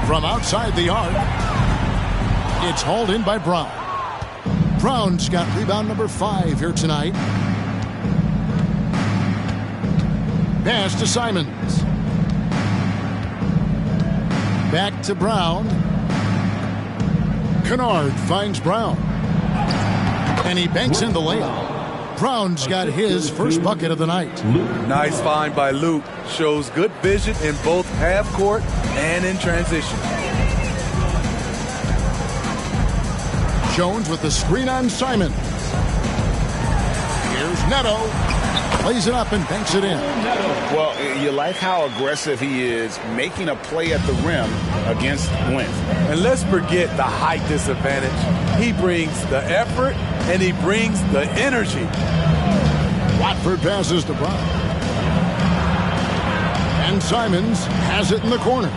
[SPEAKER 1] From outside the arc. It's hauled in by Brown. Brown's got rebound number 5 here tonight. Pass to Simons. Back to Brown. Kennard finds Brown. And he banks in the layup. Brown's got his first bucket of the night.
[SPEAKER 2] Nice find by Luke. Shows good vision in both half court and in transition.
[SPEAKER 1] Jones with the screen on Simon. Here's Neto. Plays it up and banks it in.
[SPEAKER 4] Well, you like how aggressive he is making a play at the rim against length.
[SPEAKER 2] And let's forget the height disadvantage. He brings the effort and he brings the energy.
[SPEAKER 1] Watford passes to Brown. And Simons has it in the corner.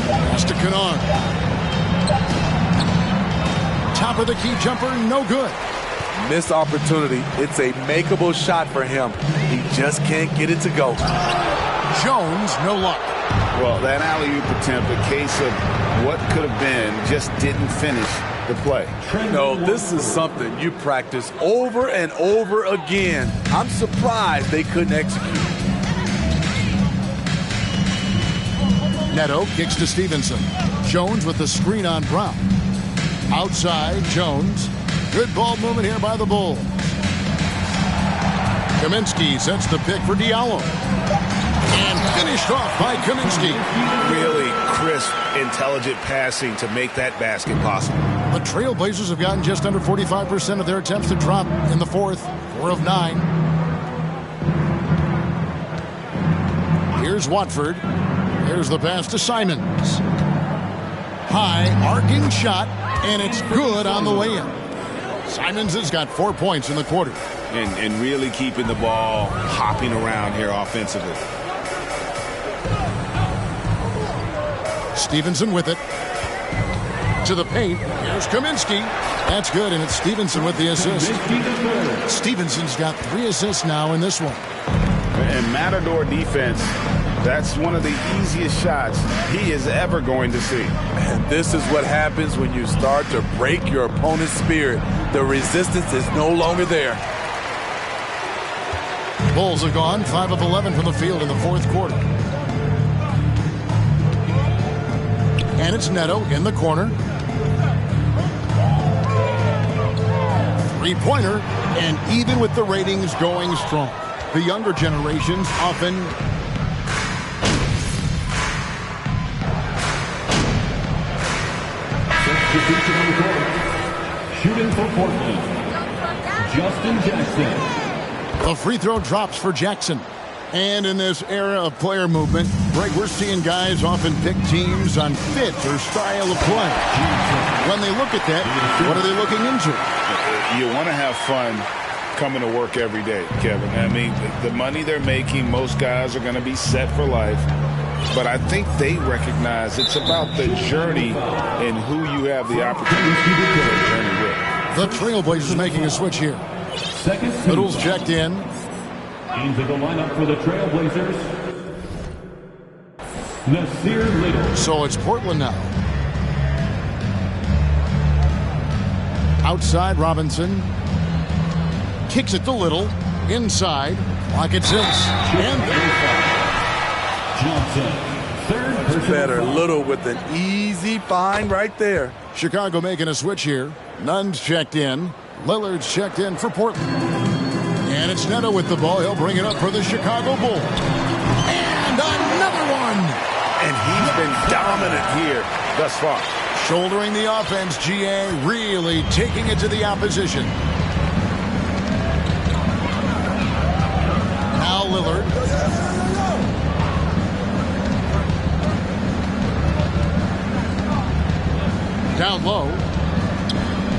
[SPEAKER 1] Pass to Kennard. Top of the key jumper, no good.
[SPEAKER 2] Missed opportunity. It's a makeable shot for him. He just can't get it to go.
[SPEAKER 1] Jones, no luck.
[SPEAKER 4] Well, that alley-oop attempt, a case of what could have been, just didn't finish the play.
[SPEAKER 2] No, this is something you practice over and over again. I'm surprised they couldn't execute.
[SPEAKER 1] Neto kicks to Stevenson. Jones with the screen on Brown. Outside, Jones. Good ball movement here by the Bulls. Kaminsky sets the pick for Diallo. And finished off by Kaminsky.
[SPEAKER 4] Really crisp, intelligent passing to make that basket possible.
[SPEAKER 1] The Trailblazers have gotten just under 45% of their attempts to drop in the fourth. 4 of 9. Here's Watford. Here's the pass to Simons. High, arcing shot, and it's good on the way in. Simons has got 4 points in the quarter.
[SPEAKER 4] And really keeping the ball hopping around here offensively.
[SPEAKER 1] Stevenson with it. To the paint. Here's Kaminsky. That's good, and it's Stevenson with the assist. Stevenson's got 3 assists now in this one.
[SPEAKER 4] And Matador defense, that's one of the easiest shots he is ever going to see.
[SPEAKER 2] And this is what happens when you start to break your opponent's spirit. The resistance is no longer there.
[SPEAKER 1] Bulls are gone 5 of 11 from the field in the fourth quarter. And it's Neto in the corner. Three-pointer, and even with the ratings going strong, the younger generations often
[SPEAKER 3] substitution on the court. Shooting for Portland, Justin Jackson.
[SPEAKER 1] the free throw drops for Jackson. And in this era of player movement, Greg, we're seeing guys often pick teams on fit or style of play. When they look at that, what are they looking into?
[SPEAKER 4] You want to have fun coming to work every day, Kevin. I mean, the money they're making, most guys are going to be set for life. But I think they recognize it's about the journey and who you have the opportunity to journey with.
[SPEAKER 1] The Trailblazers making a switch here. Little's checked in.
[SPEAKER 3] Into the lineup for the Trailblazers, Nasir Little.
[SPEAKER 1] So it's Portland now. Outside, Robinson. Kicks it to Little. Inside. Clock at 6. And
[SPEAKER 3] Johnson. Third
[SPEAKER 2] Better. Little with an easy find right there.
[SPEAKER 1] Chicago making a switch here. Nunn's checked in. Lillard's checked in for Portland. And it's Neto with the ball. He'll bring it up for the Chicago Bulls. And another one.
[SPEAKER 4] And he's been dominant here thus far.
[SPEAKER 1] Shouldering the offense, GA really taking it to the opposition. Now Lillard. Down low.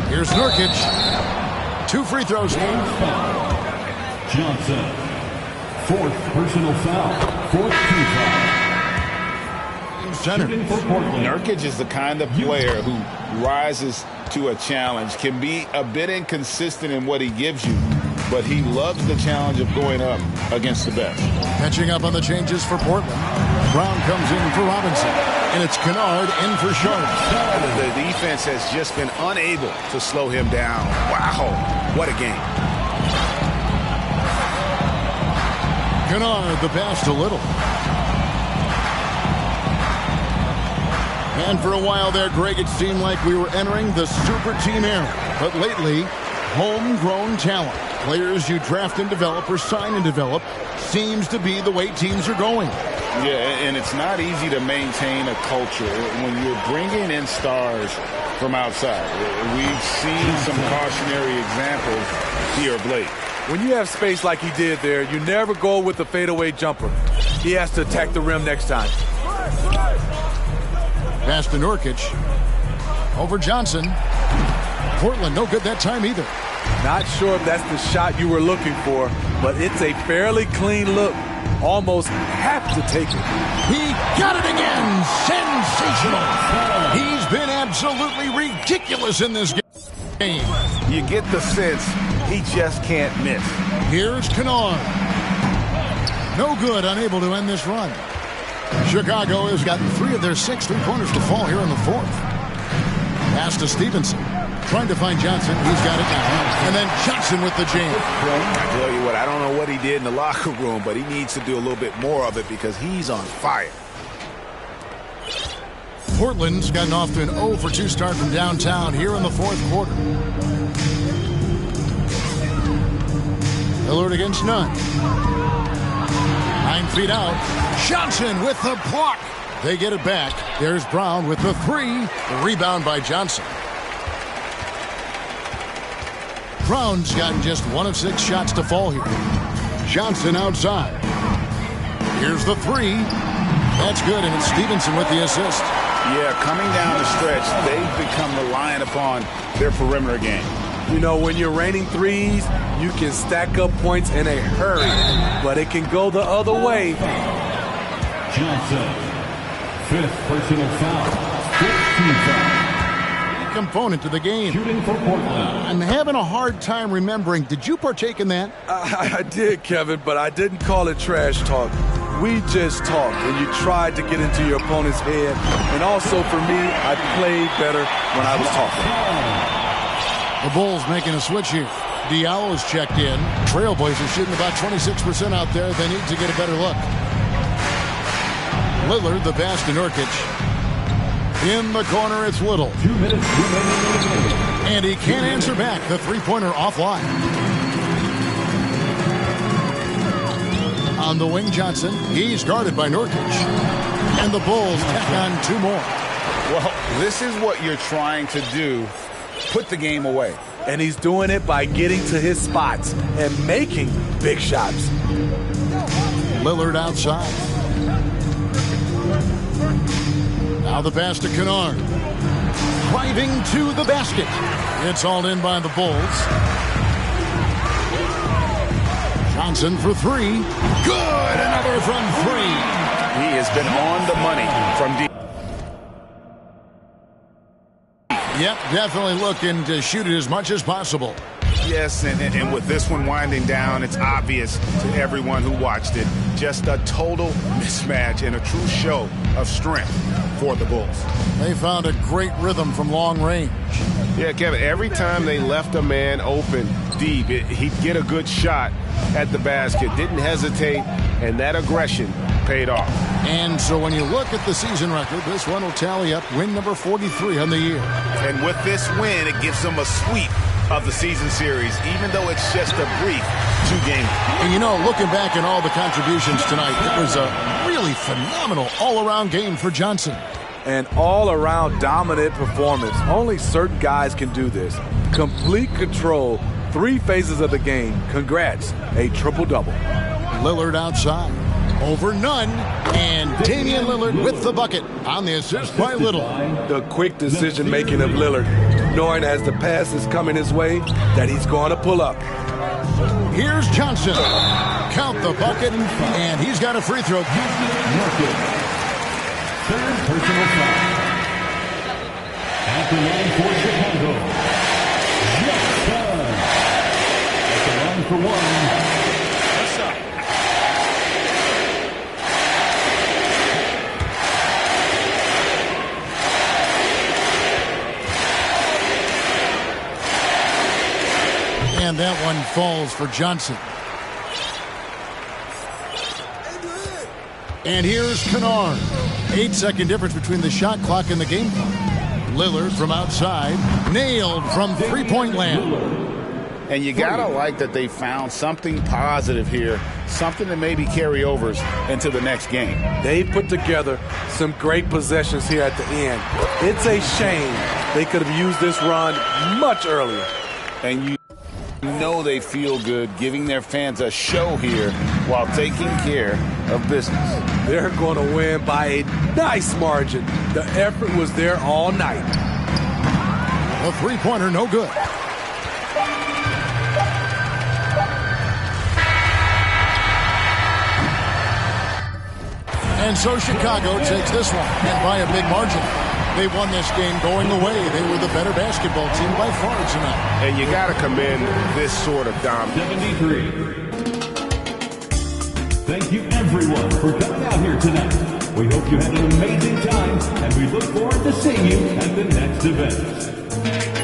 [SPEAKER 1] Here's Nurkic. 2 free throws.
[SPEAKER 3] Johnson. Fourth personal foul. Fourth team foul.
[SPEAKER 1] Center.
[SPEAKER 4] Nurkic is the kind of player who rises to a challenge, can be a bit inconsistent in what he gives you, but he loves the challenge of going up against the best.
[SPEAKER 1] Catching up on the changes for Portland. Brown comes in for Robinson. And it's Kennard in for Sharp.
[SPEAKER 4] The defense has just been unable to slow him down. Wow, what a game.
[SPEAKER 1] Kennard, the pass to Little. And for a while there, Greg, it seemed like we were entering the super team era. But lately, homegrown talent. Players you draft and develop or sign and develop seems to be the way teams are going.
[SPEAKER 4] Yeah, and it's not easy to maintain a culture when you're bringing in stars from outside. We've seen some cautionary examples here of late.
[SPEAKER 2] When you have space like he did there, you never go with the fadeaway jumper. He has to attack the rim next time.
[SPEAKER 1] Pass to Nurkic. Over Johnson. Portland no good that time either.
[SPEAKER 2] Not sure if that's the shot you were looking for, but it's a fairly clean look. Almost have to take it.
[SPEAKER 1] He got it again. Sensational. He's been absolutely ridiculous in this game.
[SPEAKER 6] You get the sense he just can't miss.
[SPEAKER 1] Here's Kennard. No good, unable to end this run. Chicago has gotten 3 of their 6 3-pointers to fall here in the 4th. Pass to Stevenson. Trying to find Johnson. He's got it now. And then Johnson with the jam.
[SPEAKER 6] I tell you what, I don't know what he did in the locker room, but he needs to do a little bit more of it because he's on fire.
[SPEAKER 1] Portland's gotten off to an 0 for 2 start from downtown here in the 4th quarter. Lillard against none. 9 feet out. Johnson with the block. They get it back. There's Brown with the 3. The rebound by Johnson. Brown's gotten just 1 of 6 shots to fall here. Johnson outside. Here's the 3. That's good, and it's Stevenson with the assist.
[SPEAKER 4] Yeah, coming down the stretch, they've become reliant upon their perimeter game.
[SPEAKER 2] You know, when you're raining threes, you can stack up points in a hurry, but it can go the other way.
[SPEAKER 3] Johnson, 5th personal foul, 15 foul.
[SPEAKER 1] Component to the game.
[SPEAKER 3] Shooting for Portland.
[SPEAKER 1] I'm having a hard time remembering. Did you partake in that?
[SPEAKER 2] I did, Kevin, but I didn't call it trash talk. We just talked, and you tried to get into your opponent's head. And also, for me, I played better when I was talking.
[SPEAKER 1] The Bulls making a switch here. Diallo's checked in. Trailblazers shooting about 26% out there. They need to get a better look. Lillard, the pass to Nurkic. In the corner, it's Little.
[SPEAKER 3] 2 minutes remaining.
[SPEAKER 1] And he can't answer back. The 3-pointer offline. On the wing, Johnson. He's guarded by Nurkic. And the Bulls tack on 2 more.
[SPEAKER 4] Well, this is what you're trying to do. Put the game away.
[SPEAKER 2] And he's doing it by getting to his spots and making big shots.
[SPEAKER 1] Lillard outside. Now the pass to Kennard. Driving to the basket. It's all in by the Bulls. Johnson for 3. Good! Another from 3.
[SPEAKER 4] He has been on the money from deep.
[SPEAKER 1] Yep, definitely looking to shoot it as much as possible.
[SPEAKER 4] Yes, and with this one winding down, it's obvious to everyone who watched it. Just a total mismatch and a true show of strength for the Bulls.
[SPEAKER 1] They found a great rhythm from long range.
[SPEAKER 6] Yeah, Kevin, every time they left a man open deep, he'd get a good shot at the basket. Didn't hesitate, and that aggression paid off.
[SPEAKER 1] And so when you look at the season record, this one will tally up win number 43 on the year.
[SPEAKER 4] And with this win, it gives them a sweep of the season series, even though it's just a brief 2-game.
[SPEAKER 1] And you know, looking back at all the contributions tonight, it was a really phenomenal all-around game for Johnson.
[SPEAKER 2] An all-around dominant performance. Only certain guys can do this. Complete control, 3 phases of the game. Congrats, a triple-double.
[SPEAKER 1] Lillard outside. Over none, and Damian Lillard with the bucket on the assist by Little.
[SPEAKER 2] The quick decision-making of Lillard, knowing as the pass is coming his way that he's going to pull up.
[SPEAKER 1] Here's Johnson. Count the bucket, and he's got a free throw.
[SPEAKER 3] 3rd personal foul. At the line for Chicago, Johnson. At the line for 1.
[SPEAKER 1] And that one falls for Johnson. And here's Kennard. 8-second difference between the shot clock and the game clock. Lillard from outside. Nailed from 3-point land.
[SPEAKER 4] And you got to like that they found something positive here, something that maybe carry overs into the next game.
[SPEAKER 2] They put together some great possessions here at the end. It's a shame they could have used this run much earlier.
[SPEAKER 4] And you know they feel good giving their fans a show here while taking care of business.
[SPEAKER 2] They're going to win by a nice margin. The effort was there all night.
[SPEAKER 1] A three-pointer, no good. And so Chicago takes this one, and by a big margin. They won this game going away. They were the better basketball team by far tonight.
[SPEAKER 6] And you got to commend this sort of dominance.
[SPEAKER 3] 73. Thank you, everyone, for coming out here tonight. We hope you had an amazing time, and we look forward to seeing you at the next event.